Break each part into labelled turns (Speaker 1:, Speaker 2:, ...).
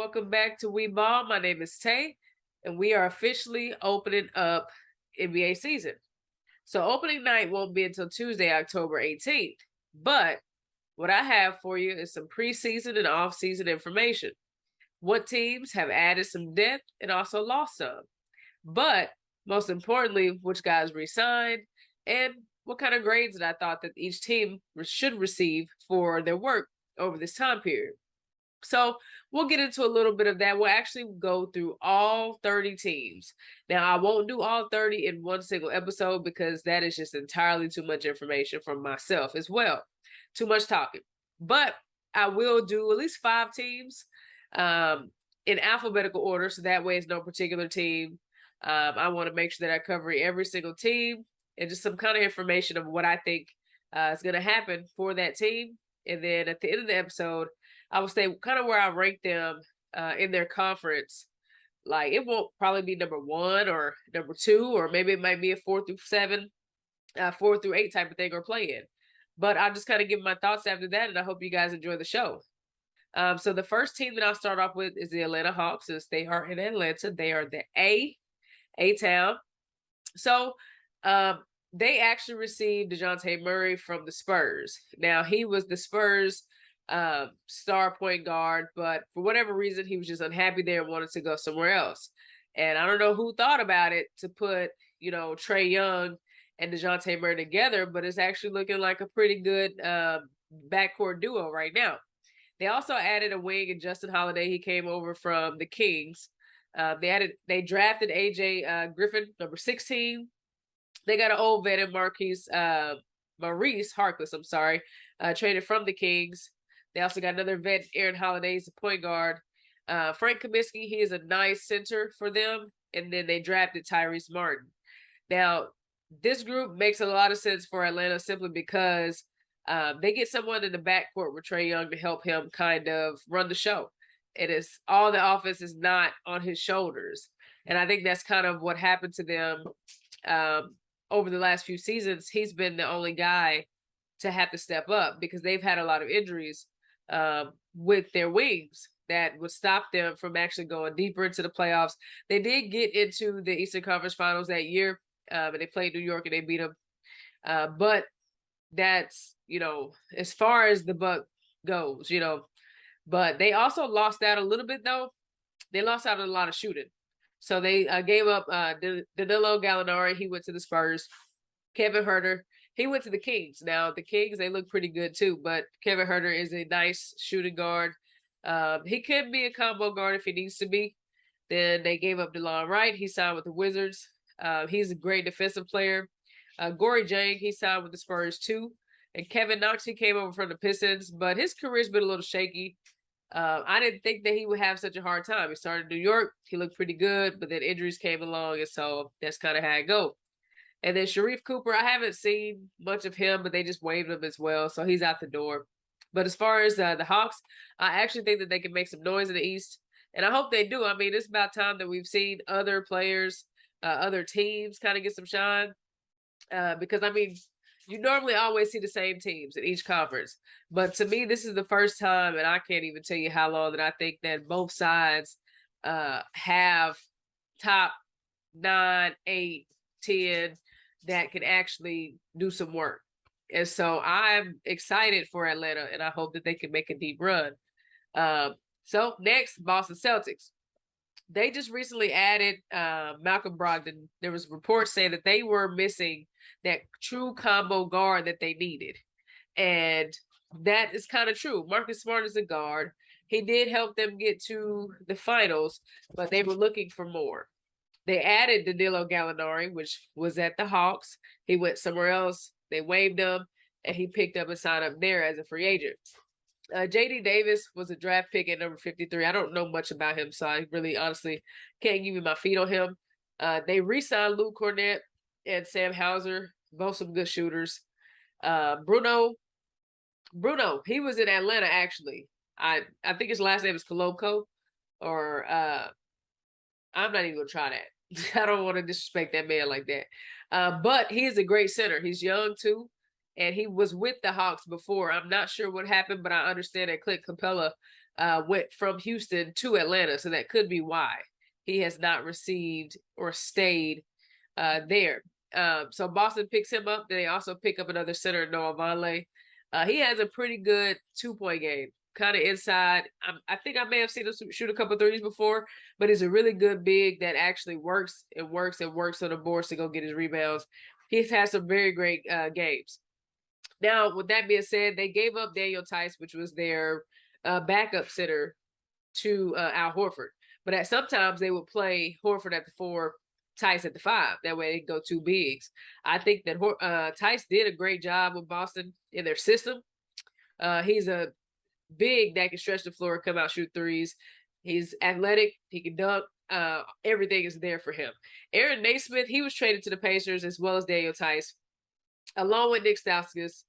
Speaker 1: welcome back to B.A.L.L. My name is Tay, and we are officially opening up NBA season. So opening night won't be until Tuesday, October 18th. But what I have for you is some preseason and off-season information. What teams have added some depth and also lost some. But most importantly, which guys resigned and what kind of grades that I thought that each team should receive for their work over this time period. So we'll get into a little bit of that. We'll actually go through all 30 teams. Now, I won't do all 30 in one single episode because that is just entirely too much information from myself as well. Too much talking. But I will do at least 5 teams in alphabetical order. So that way it's no particular team. I want to make sure that I cover every single team and just some kind of information of what I think is going to happen for that team. And then at the end of the episode, I would say kind of where I rank them in their conference. Like it won't probably be number 1 or number 2, or maybe it might be a 4 through 7, 4 through 8 type of thing or play-in. But I'll just kind of give my thoughts after that, and I hope you guys enjoy the show. So the first team that I'll start off with is the Atlanta Hawks, since they are in Atlanta. They are the A-Town. So they actually received DeJounte Murray from the Spurs. Now, he was the Spurs star point guard, but for whatever reason, he was just unhappy there and wanted to go somewhere else. And I don't know who thought about it to put, Trae Young and DeJounte Murray together, but it's actually looking like a pretty good backcourt duo right now. They also added a wing in Justin Holiday. He came over from the Kings. They drafted AJ Griffin, number 16. They got an old vet in Maurice Harkless, traded from the Kings. They also got another vet, Aaron Holiday, the point guard. Frank Kaminsky, he is a nice center for them. And then they drafted Tyrese Martin. Now, this group makes a lot of sense for Atlanta simply because they get someone in the backcourt with Trae Young to help him kind of run the show. It is all the offense is not on his shoulders. And I think that's kind of what happened to them over the last few seasons. He's been the only guy to have to step up because they've had a lot of injuries with their wings that would stop them from actually going deeper into the playoffs. They did get into the Eastern Conference Finals that year, and they played New York and they beat them. But that's, as far as the buck goes, But they also lost out a little bit, though. They lost out on a lot of shooting. So they gave up Danilo Gallinari. He went to the Spurs. Kevin Huerter, he went to the Kings. Now, the Kings, they look pretty good too, but Kevin Huerter is a nice shooting guard. He could be a combo guard if he needs to be. Then they gave up DeLon Wright. He signed with the Wizards. He's a great defensive player. Gorey Jang, he signed with the Spurs too. And Kevin Knox, he came over from the Pistons, but his career's been a little shaky. I didn't think that he would have such a hard time. He started in New York. He looked pretty good, but then injuries came along, and so that's kind of how it goes. And then Sharif Cooper, I haven't seen much of him, but they just waived him as well, so he's out the door. But as far as the Hawks, I actually think that they can make some noise in the East, and I hope they do. I mean, it's about time that we've seen other players, other teams kind of get some shine, because, I mean, you normally always see the same teams in each conference. But to me, this is the first time, and I can't even tell you how long, that I think that both sides have top 9, 8, 10 that can actually do some work. And so I'm excited for Atlanta, and I hope that they can make a deep run. So next, Boston Celtics. They just recently added Malcolm Brogdon. There was reports saying that they were missing that true combo guard that they needed. And that is kind of true. Marcus Smart is a guard. He did help them get to the finals, but they were looking for more. They added Danilo Gallinari, which was at the Hawks. He went somewhere else. They waived him, and he picked up and signed up there as a free agent. J.D. Davis was a draft pick at number 53. I don't know much about him, so I really honestly can't give you my feet on him. They re-signed Luke Cornett and Sam Hauser, both some good shooters. Bruno, he was in Atlanta, actually. I think his last name is Kolobko, or I'm not even going to try that. I don't want to disrespect that man like that. But he is a great center. He's young, too. And he was with the Hawks before. I'm not sure what happened, but I understand that Clint Capella went from Houston to Atlanta, so that could be why he has not received or stayed there. So Boston picks him up. Then they also pick up another center, Noah Vonleh. He has a pretty good 2-point game, kind of inside. I think I may have seen him shoot a couple threes before, but he's a really good big that actually works and works and works on the boards to go get his rebounds. He's had some very great games. Now, with that being said, they gave up Daniel Theis, which was their backup center, to Al Horford. But sometimes they would play Horford at the 4, Theis at the 5. That way they go 2 bigs. I think that Theis did a great job with Boston in their system. He's a big that can stretch the floor, come out, shoot threes. He's athletic. He can dunk. Everything is there for him. Aaron Naismith, he was traded to the Pacers as well as Daniel Theis, along with Nick Stauskas,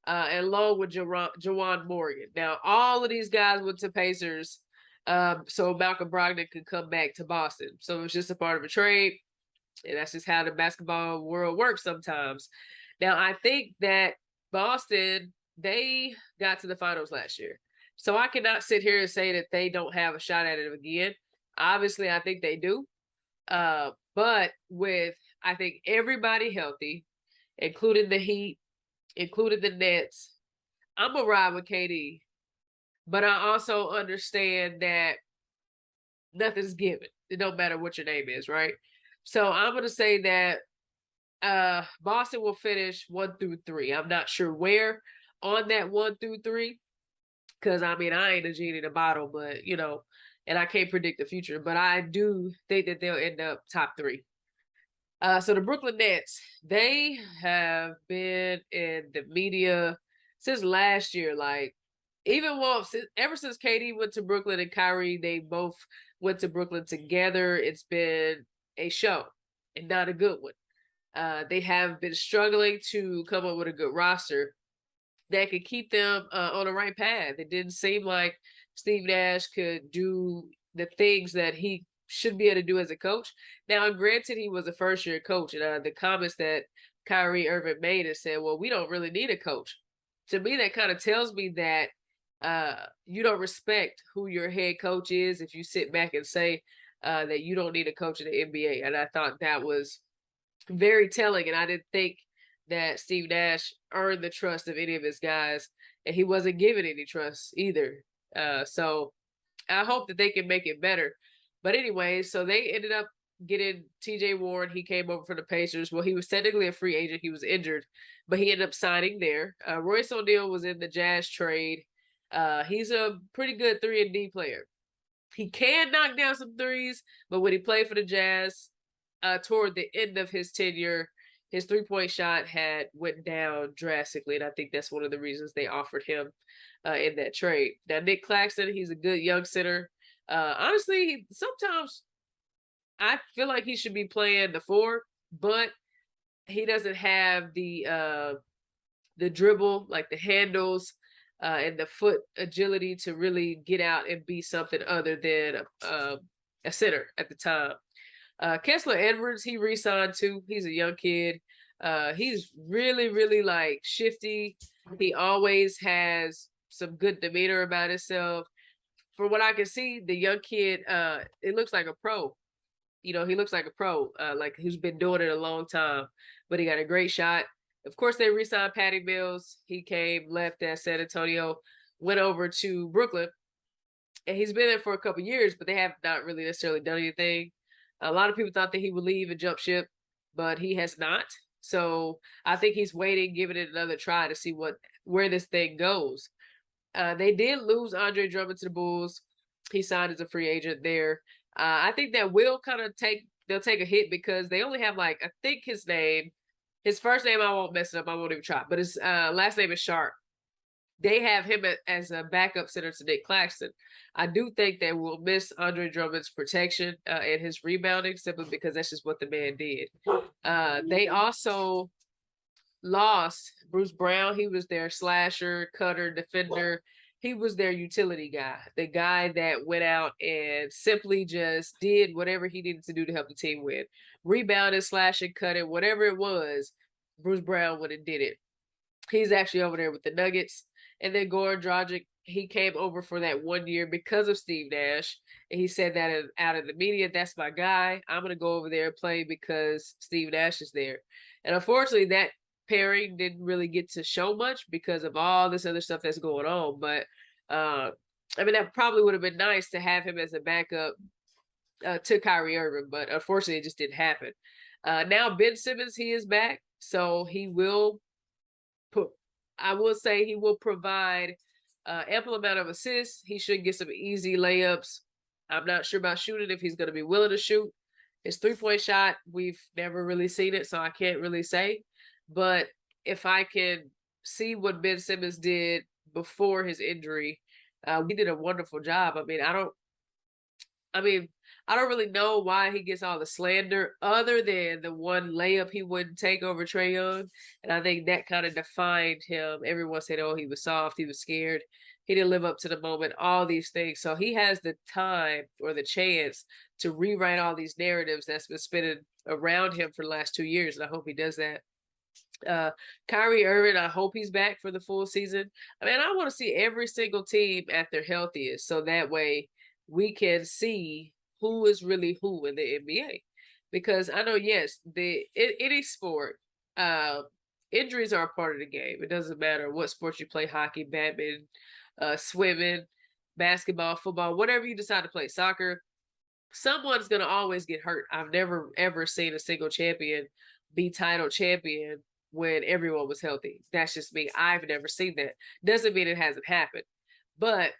Speaker 1: and along with Juwan Morgan. Now, all of these guys went to Pacers, so Malcolm Brogdon could come back to Boston. So it was just a part of a trade, and that's just how the basketball world works sometimes. Now, I think that Boston, they got to the finals last year. So I cannot sit here and say that they don't have a shot at it again. Obviously, I think they do. But with, I think, everybody healthy, including the Heat, including the Nets, I'm going to ride with KD. But I also understand that nothing's given. It don't matter what your name is, right? So I'm going to say that Boston will finish 1 through 3. I'm not sure where on that 1 through 3. Because, I mean, I ain't a genie in a bottle, but, and I can't predict the future. But I do think that they'll end up top 3. So the Brooklyn Nets, they have been in the media since last year. Like, ever since KD went to Brooklyn and Kyrie, they both went to Brooklyn together. It's been a show and not a good one. They have been struggling to come up with a good roster that could keep them on the right path. It didn't seem like Steve Nash could do the things that he should be able to do as a coach. Now, granted, he was a first-year coach, and the comments that Kyrie Irving made and said, well, we don't really need a coach. To me, that kind of tells me that you don't respect who your head coach is if you sit back and say that you don't need a coach in the NBA. And I thought that was very telling, and I didn't think that Steve Nash earned the trust of any of his guys, and he wasn't given any trust either. So I hope that they can make it better. But anyway, so they ended up getting TJ Warren. He came over from the Pacers. Well, he was technically a free agent. He was injured, but he ended up signing there. Royce O'Neal was in the Jazz trade. He's a pretty good 3-and-D player. He can knock down some threes, but when he played for the Jazz, toward the end of his tenure, his 3-point shot had went down drastically, and I think that's one of the reasons they offered him in that trade. Now, Nick Claxton, he's a good young center. Honestly, sometimes I feel like he should be playing the 4, but he doesn't have the dribble, like the handles, and the foot agility to really get out and be something other than a center at the time. Kessler Edwards, he re-signed too. He's a young kid. He's really, really like shifty. He always has some good demeanor about himself. From what I can see, the young kid, it looks like a pro. He looks like a pro, like who's been doing it a long time, but he got a great shot. Of course, they re-signed Patty Mills. He came, left at San Antonio, went over to Brooklyn, and he's been there for a couple years, but they have not really necessarily done anything. A lot of people thought that he would leave and jump ship, but he has not. So I think he's waiting, giving it another try to see where this thing goes. They did lose Andre Drummond to the Bulls. He signed as a free agent there. I think that will they'll take a hit because they only have I think his first name, I won't mess it up, I won't even try, but his last name is Sharp. They have him as a backup center to Nick Claxton. I do think they will miss Andre Drummond's protection and his rebounding simply because that's just what the man did. They also lost Bruce Brown. He was their slasher, cutter, defender. He was their utility guy, the guy that went out and simply just did whatever he needed to do to help the team win. Rebounded, slashing, cutting, whatever it was, Bruce Brown went and did it. He's actually over there with the Nuggets. And then Goran Dragic, he came over for that 1 year because of Steve Nash. And he said that out of the media, that's my guy. I'm going to go over there and play because Steve Nash is there. And unfortunately, that pairing didn't really get to show much because of all this other stuff that's going on. But I mean, that probably would have been nice to have him as a backup to Kyrie Irving, but unfortunately, it just didn't happen. Now Ben Simmons, he is back, so he will put. I will say he will provide ample amount of assists. He should get some easy layups. I'm not sure about shooting if he's going to be willing to shoot. His 3-point shot, we've never really seen it, so I can't really say. But if I can see what Ben Simmons did before his injury, he did a wonderful job. I mean, I don't really know why he gets all the slander other than the one layup he wouldn't take over Trae Young. And I think that kind of defined him. Everyone said, oh, he was soft, he was scared, he didn't live up to the moment, all these things. So he has the time or the chance to rewrite all these narratives that's been spinning around him for the last 2 years. And I hope he does that. Kyrie Irving, I hope he's back for the full season. I mean, I want to see every single team at their healthiest, so that way we can see who is really who in the NBA. Because I know, yes, any sport, injuries are a part of the game. It doesn't matter what sport you play: hockey, badminton, swimming, basketball, football, whatever you decide to play, soccer. Someone's gonna always get hurt. I've never ever seen a single champion be title champion when everyone was healthy. That's just me. I've never seen that. Doesn't mean it hasn't happened. But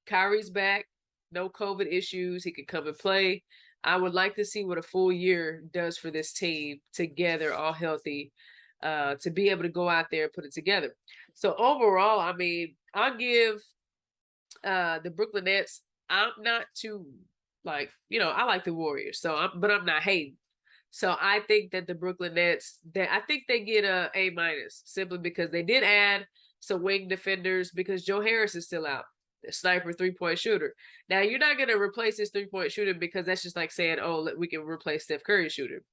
Speaker 1: Kyrie's back, no COVID issues. He can come and play. I would like to see what a full year does for this team together, all healthy, to be able to go out there and put it together. So overall, I mean, I'll give the Brooklyn Nets. I'm not too I like the Warriors, but I'm not hating. So I think that the Brooklyn Nets, I think they get a A- simply because they did add some wing defenders because Joe Harris is still out, the sniper 3-point shooter. Now you're not going to replace his 3-point shooter because that's just like saying, oh, we can replace Steph Curry's shooter.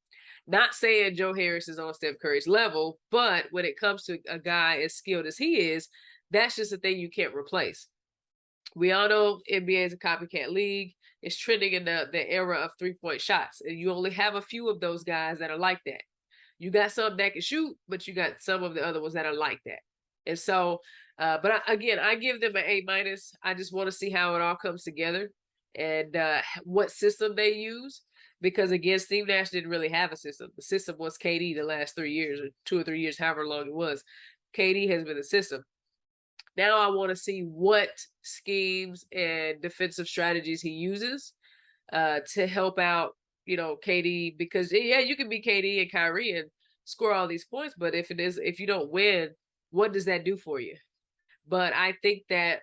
Speaker 1: Not saying Joe Harris is on Steph Curry's level, but when it comes to a guy as skilled as he is, that's just a thing you can't replace. We all know NBA is a copycat league. It's trending in the era of 3-point shots. And you only have a few of those guys that are like that. You got some that can shoot, but you got some of the other ones that are like that. And so, again, I give them an A-. I just want to see how it all comes together and what system they use. Because again, Steve Nash didn't really have a system. The system was KD the last 3 years or 2 or 3 years, however long it was. KD has been the system. Now I want to see what schemes and defensive strategies he uses to help out, KD. Because yeah, you can be KD and Kyrie and score all these points, but if you don't win, what does that do for you? But I think that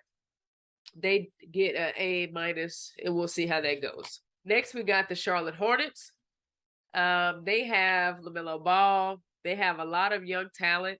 Speaker 1: they get an A-, and we'll see how that goes. Next, we got the Charlotte Hornets. They have LaMelo Ball. They have a lot of young talent.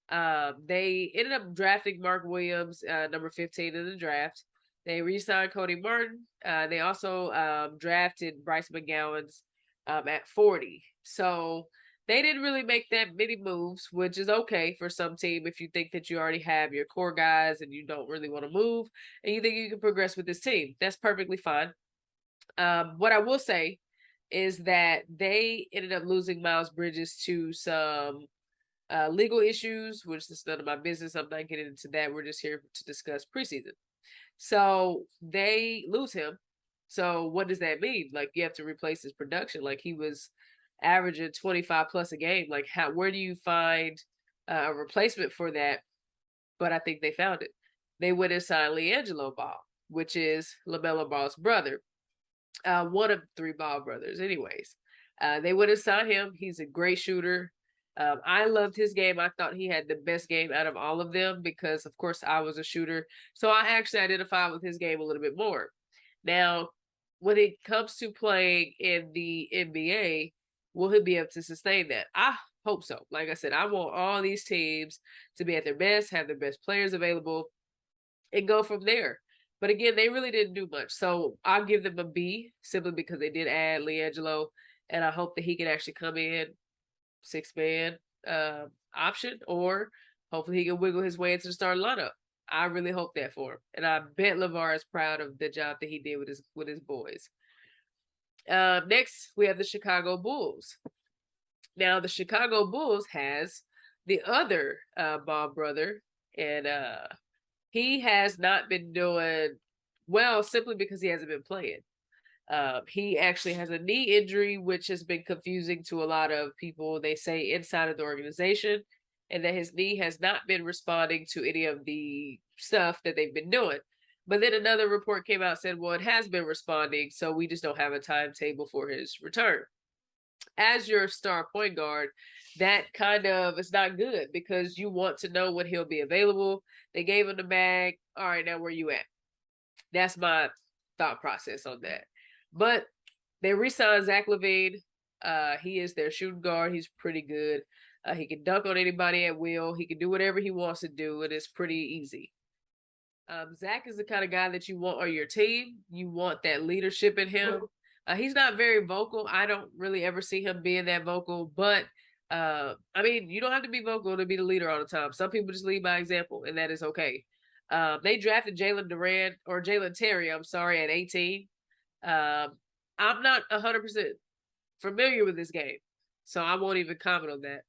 Speaker 1: They ended up drafting Mark Williams, number 15 in the draft. They re-signed Cody Martin. They also drafted Bryce McGowan's at 40. So they didn't really make that many moves, which is okay for some team if you think that you already have your core guys and you don't really want to move and you think you can progress with this team. That's perfectly fine. What I will say is that they ended up losing Miles Bridges to some legal issues, which is none of my business. I'm not getting into that. We're just here to discuss preseason. So they lose him. So what does that mean? Like you have to replace his production. Like he was averaging 25 plus a game. Like where do you find a replacement for that? But I think they found it. They went and signed LiAngelo Ball, which is LaMelo Ball's brother. One of 3 Ball brothers, anyways. They went and signed him. He's a great shooter. I loved his game. I thought he had the best game out of all of them because, of course, I was a shooter. So I actually identified with his game a little bit more. Now, when it comes to playing in the NBA, will he be able to sustain that? I hope so. Like I said, I want all these teams to be at their best, have their best players available, and go from there. But again, they really didn't do much. So I'll give them a B simply because they did add LiAngelo, and I hope that he can actually come in 6-man option, or hopefully he can wiggle his way into the starting lineup. I really hope that for him, and I bet LeVar is proud of the job that he did with his boys. Next, we have the Chicago Bulls. Now, the Chicago Bulls has the other Ball brother, and he has not been doing well simply because he hasn't been playing. He actually has a knee injury, which has been confusing to a lot of people. They say inside of the organization, and that his knee has not been responding to any of the stuff that they've been doing. But then another report came out and said, well, it has been responding, so we just don't have a timetable for his return. As your star point guard, that kind of is not good because you want to know when he'll be available. They gave him the bag. All right, now where you at? That's my thought process on that. But they re-signed Zach LaVine. He is their shooting guard. He's pretty good. He can dunk on anybody at will. He can do whatever he wants to do, and it's pretty easy. Zach is the kind of guy that you want on your team. You want that leadership in him. He's not very vocal. I don't really ever see him being that vocal, but I mean, you don't have to be vocal to be the leader all the time. Some people just lead by example, and that is okay. They drafted Jalen Terry, I'm sorry, at 18. I'm not 100% familiar with this game, so I won't even comment on that.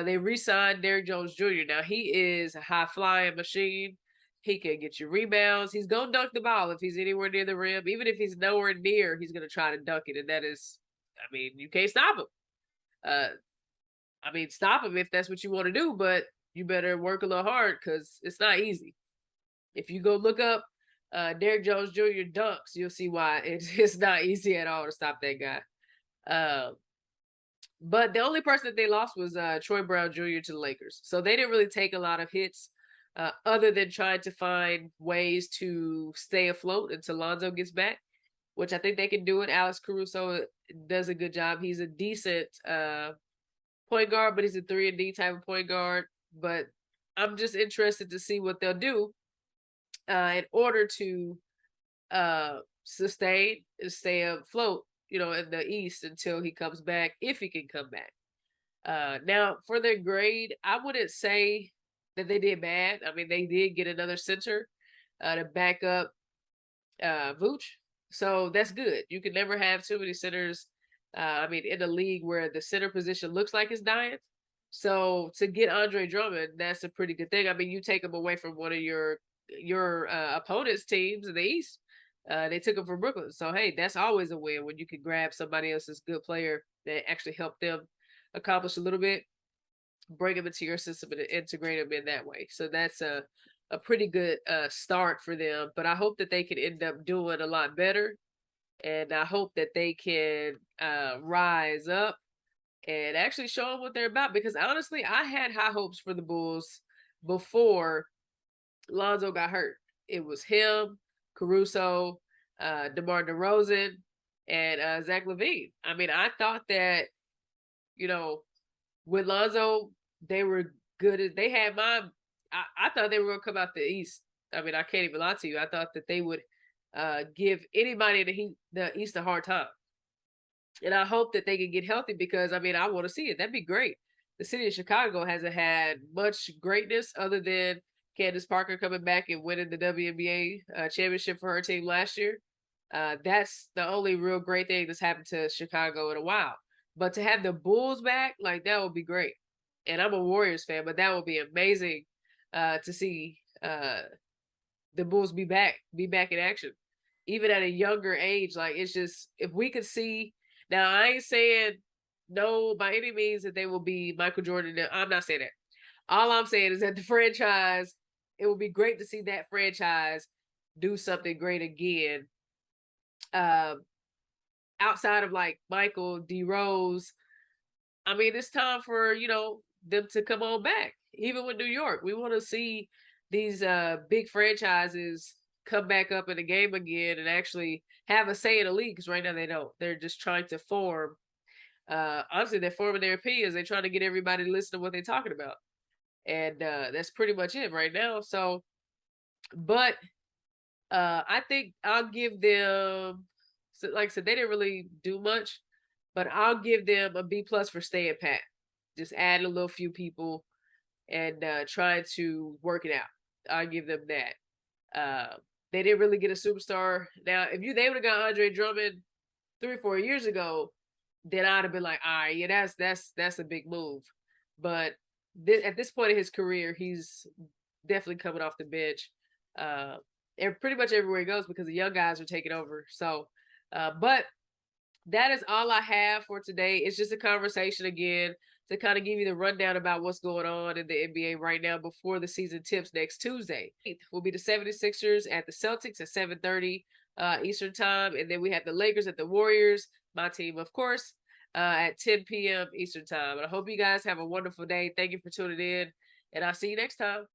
Speaker 1: They re-signed Derrick Jones Jr. Now, he is a high-flying machine. He can get you rebounds. He's going to dunk the ball if he's anywhere near the rim. Even if he's nowhere near, he's going to try to dunk it. And that is, I mean, you can't stop him. I mean, stop him if that's what you want to do, but you better work a little hard because it's not easy. If you go look up Derrick Jones Jr. dunks, you'll see why it's not easy at all to stop that guy. But the only person that they lost was Troy Brown Jr. to the Lakers. So they didn't really take a lot of hits other than trying to find ways to stay afloat until Lonzo gets back, which I think they can do it. Alex Caruso does a good job. He's a decent point guard, but he's a 3-and-D type of point guard. But I'm just interested to see what they'll do in order to sustain and stay afloat, in the East until he comes back, if he can come back. Now, for their grade, I wouldn't say that they did bad. I mean, they did get another center to back up Vooch. So that's good. You can never have too many centers. I mean, in a league where the center position looks like it's dying. So to get Andre Drummond, that's a pretty good thing. I mean, you take him away from one of your opponent's teams in the East. They took him from Brooklyn. So, hey, that's always a win when you can grab somebody else's good player that actually helped them accomplish a little bit, bring them into your system and integrate them in that way. So that's a pretty good start for them. But I hope that they can end up doing a lot better. And I hope that they can rise up and actually show them what they're about. Because honestly, I had high hopes for the Bulls before Lonzo got hurt. It was him, Caruso, DeMar DeRozan, and Zach LaVine. I mean, I thought that, with Lonzo, they were good. They had I thought they were going to come out the East. I mean, I can't even lie to you. I thought that they would give anybody in the East a hard time. And I hope that they can get healthy because, I mean, I want to see it. That'd be great. The city of Chicago hasn't had much greatness other than Candace Parker coming back and winning the WNBA championship for her team last year. That's the only real great thing that's happened to Chicago in a while. But to have the Bulls back, like, that would be great. And I'm a Warriors fan, but that would be amazing to see the Bulls be back in action. Even at a younger age, like, it's just, if we could see, now I ain't saying no by any means that they will be Michael Jordan. I'm not saying that. All I'm saying is that the franchise, it would be great to see that franchise do something great again. Outside of like Michael, D Rose, I mean, it's time for, them to come on back. Even with New York, we want to see these big franchises come back up in the game again and actually have a say in the league, because right now they don't. They're just trying to form. Honestly, they're forming their opinions. They're trying to get everybody to listen to what they're talking about. And that's pretty much it right now. So, but I think I'll give them, so like I said, they didn't really do much, but I'll give them a B+ for staying pat. Just add a little few people and trying to work it out. I'll give them that. They didn't really get a superstar. Now, if they would have got Andre Drummond 3 or 4 years ago, then I'd have been like, all right, yeah, that's a big move. But at this point in his career, he's definitely coming off the bench. And pretty much everywhere he goes because the young guys are taking over. So, but that is all I have for today. It's just a conversation again to kind of give you the rundown about what's going on in the NBA right now before the season tips next Tuesday. Will be the 76ers at the Celtics at 7:30 Eastern time. And then we have the Lakers at the Warriors, my team, of course, at 10 p.m. Eastern time. And I hope you guys have a wonderful day. Thank you for tuning in, and I'll see you next time.